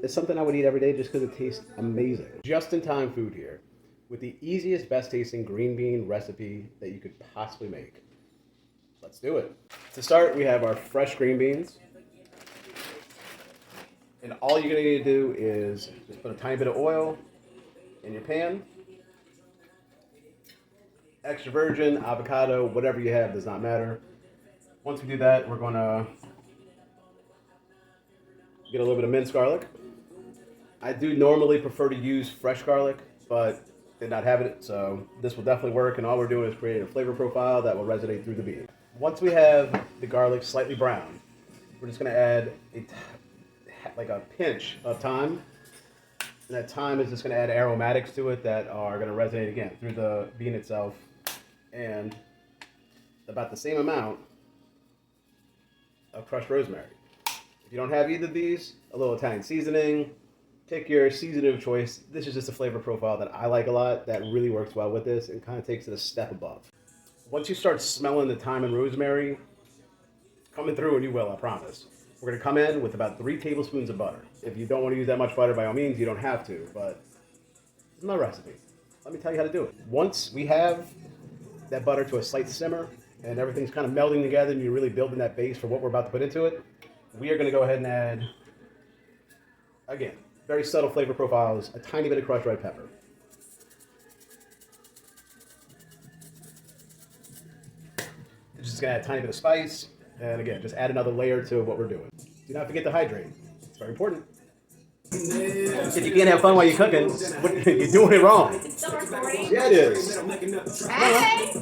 is something I would eat every day just because it tastes amazing. Just-in-time food here with the easiest, best-tasting green bean recipe that you could possibly make. Let's do it. To start, we have our fresh green beans. And all you're gonna need to do is just put a tiny bit of oil in your pan. Extra virgin, avocado, whatever you have, does not matter. Once we do that, we're gonna get a little bit of minced garlic. I do normally prefer to use fresh garlic, but did not have it, so this will definitely work, and all we're doing is creating a flavor profile that will resonate through the bean. Once we have the garlic slightly brown, we're just gonna add like a pinch of thyme. And that thyme is just gonna add aromatics to it that are gonna resonate again through the bean itself. And about the same amount of crushed rosemary. If you don't have either of these, a little Italian seasoning, pick your seasoning of choice. This is just a flavor profile that I like a lot that really works well with this and kind of takes it a step above. Once you start smelling the thyme and rosemary coming through, and you will, I promise, we're going to come in with about 3 tablespoons of butter. If you don't want to use that much butter, by all means, you don't have to, but it's my recipe. Let me tell you how to do it. Once we have that butter to a slight simmer and everything's kind of melding together and you're really building that base for what we're about to put into it, we are going to go ahead and add, again, very subtle flavor profiles, a tiny bit of crushed red pepper. Just going to add a tiny bit of spice, and again, just add another layer to what we're doing. Do not forget to hydrate. It's very important. If you can't have fun while you're cooking, you're doing it wrong. It's still recording? Yeah, it is. Hey!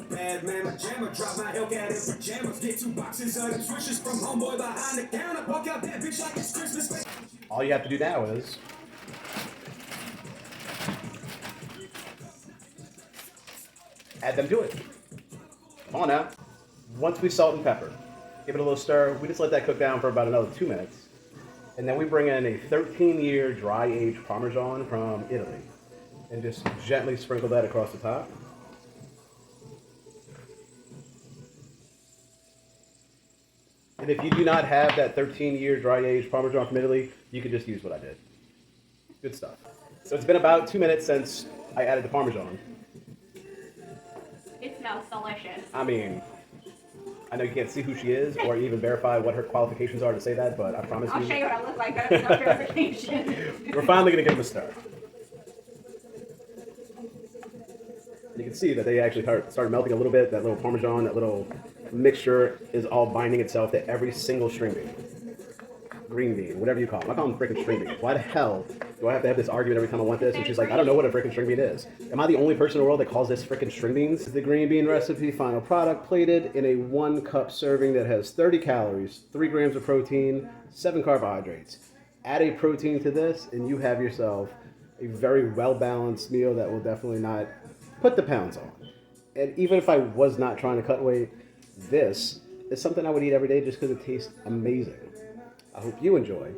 All you have to do now is add them to it. Come on now. Once we salt and pepper, give it a little stir. We just let that cook down for about another 2 minutes. And then we bring in a 13-year dry-aged Parmesan from Italy and just gently sprinkle that across the top. And if you do not have that 13-year dry-aged Parmesan from Italy, you can just use what I did. Good stuff. So it's been about 2 minutes since I added the Parmesan. It smells delicious. I mean, I know you can't see who she is or even verify what her qualifications are to say that, but I promise I'll show you what I look like. I have no verification. we're finally going to give them a stir. You can see that they actually started melting a little bit. That little Parmesan, that little mixture is all binding itself to every single string bean. Green bean, whatever you call them. I call them freaking string beans. Why the hell do I have to have this argument every time I want this? And she's like, I don't know what a freaking string bean is. Am I the only person in the world that calls this freaking string beans? The green bean recipe, final product, plated in a 1-cup serving that has 30 calories, 3 grams of protein, 7 carbohydrates. Add a protein to this and you have yourself a very well-balanced meal that will definitely not put the pounds on. And even if I was not trying to cut weight, this is something I would eat every day just because it tastes amazing. I hope you enjoy.